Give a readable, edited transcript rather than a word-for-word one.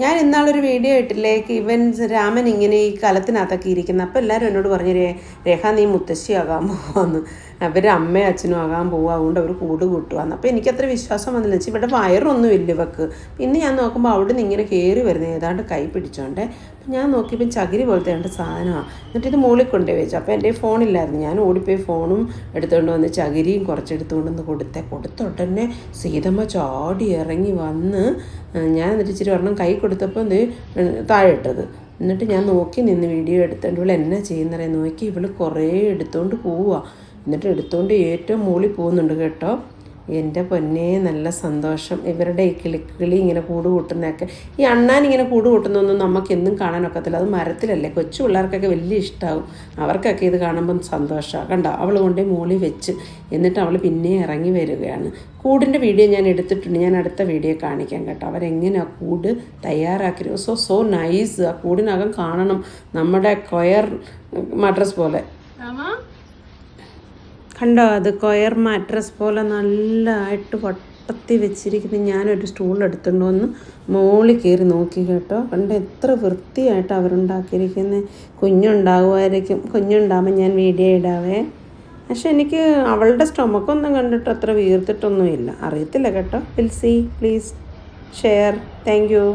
ഞാൻ ഇന്നാളൊരു വീഡിയോ ഇട്ടില്ലേ ഇവൻ രാമൻ ഇങ്ങനെ ഈ കലത്തിനകത്തൊക്കെ ഇരിക്കുന്നത്. അപ്പോൾ എല്ലാവരും എന്നോട് പറഞ്ഞു, രേഖ നീ മുത്തശ്ശിയാകാൻ പോവാന്ന്, അവർ അമ്മയും അച്ഛനും ആകാൻ പോവുക, അതുകൊണ്ട് അവർ കൂട് കൂട്ടുവാന്ന്. അപ്പോൾ എനിക്കത്ര വിശ്വാസം വന്നില്ല. വെച്ചാൽ ഇവിടെ വയറൊന്നും ഇല്ല ഇവക്ക്. പിന്നെ ഞാൻ നോക്കുമ്പോൾ അവിടെ നിന്ന് ഇങ്ങനെ കയറി വരുന്നത് ഏതാണ്ട് കൈ പിടിച്ചോണ്ടേ. അപ്പം ഞാൻ നോക്കിയപ്പോൾ ചകിരി പോലത്തെ രണ്ട് സാധനമാണ്. എന്നിട്ട് ഇത് മുകളിൽ കൊണ്ടുപോയി വെച്ചു. അപ്പോൾ എൻ്റെ ഫോണില്ലായിരുന്നു. ഞാൻ ഓടിപ്പോയി ഫോണും എടുത്തുകൊണ്ട് വന്ന് ചകിരിയും കുറച്ചെടുത്തുകൊണ്ട് വന്ന് കൊടുത്തോട്ടന്നെ സീതമ്മ ചാടി ഇറങ്ങി വന്ന്, ഞാൻ എന്നിട്ട് ഇച്ചിരി ഒരെണ്ണം കൈ കൊടുത്തപ്പോൾ താഴെ ഇട്ടത്. എന്നിട്ട് ഞാൻ നോക്കി നിന്ന് വീഡിയോ എടുത്തോണ്ട് ഇവൾ എന്നാ ചെയ്യുന്നറിയാൻ നോക്കി ഇവൾ കുറേ എടുത്തുകൊണ്ട് പോവുക. എന്നിട്ട് എടുത്തുകൊണ്ട് ഏറ്റവും മുകളിൽ പോകുന്നുണ്ട് കേട്ടോ. എൻ്റെ പൊന്നേ നല്ല സന്തോഷം. ഇവരുടെ ഈ കിളി ഇങ്ങനെ കൂട് കൂട്ടുന്നതൊക്കെ, ഈ അണ്ണാൻ ഇങ്ങനെ കൂട് കൂട്ടുന്നതൊന്നും നമുക്കെന്നും കാണാനൊക്കത്തില്ല. അത് മരത്തിലല്ലേ, കൊച്ചു പിള്ളേർക്കൊക്കെ വലിയ ഇഷ്ടമാവും. അവർക്കൊക്കെ ഇത് കാണുമ്പം സന്തോഷമാണ്. കണ്ടോ, അവൾ കൊണ്ടേ മുകളിൽ വെച്ച് എന്നിട്ട് അവൾ പിന്നെ ഇറങ്ങി വരികയാണ്. കൂടിൻ്റെ വീഡിയോ ഞാൻ എടുത്തിട്ടുണ്ട്, ഞാൻ അടുത്ത വീഡിയോ കാണിക്കാം കേട്ടോ. അവരെങ്ങനെ ആ കൂട് തയ്യാറാക്കി. So nice. ആ കൂടിനകം കാണണം, നമ്മുടെ കൊയർ മദ്രസ് പോലെ കണ്ടോ, അത് കൊയർ മാട്രസ് പോലെ നല്ലതായിട്ട് വട്ടത്തി വെച്ചിരിക്കുന്നത്. ഞാനൊരു സ്റ്റൂൾ എടുത്തുകൊണ്ട് വന്ന് മോളിൽ കയറി നോക്കി കേട്ടോ. കണ്ടോ എത്ര വൃത്തിയായിട്ട് അവരുണ്ടാക്കിയിരിക്കുന്നത്. കുഞ്ഞുണ്ടാകുമായിരിക്കും, കുഞ്ഞുണ്ടാകുമ്പോൾ ഞാൻ വീഡിയോ ഇടാവേ. പക്ഷെ എനിക്ക് അവളുടെ സ്റ്റൊമക്കൊന്നും കണ്ടിട്ട് അത്ര വീർത്തിട്ടൊന്നുമില്ല, അറിയത്തില്ല കേട്ടോ. Will see, please share. Thank U.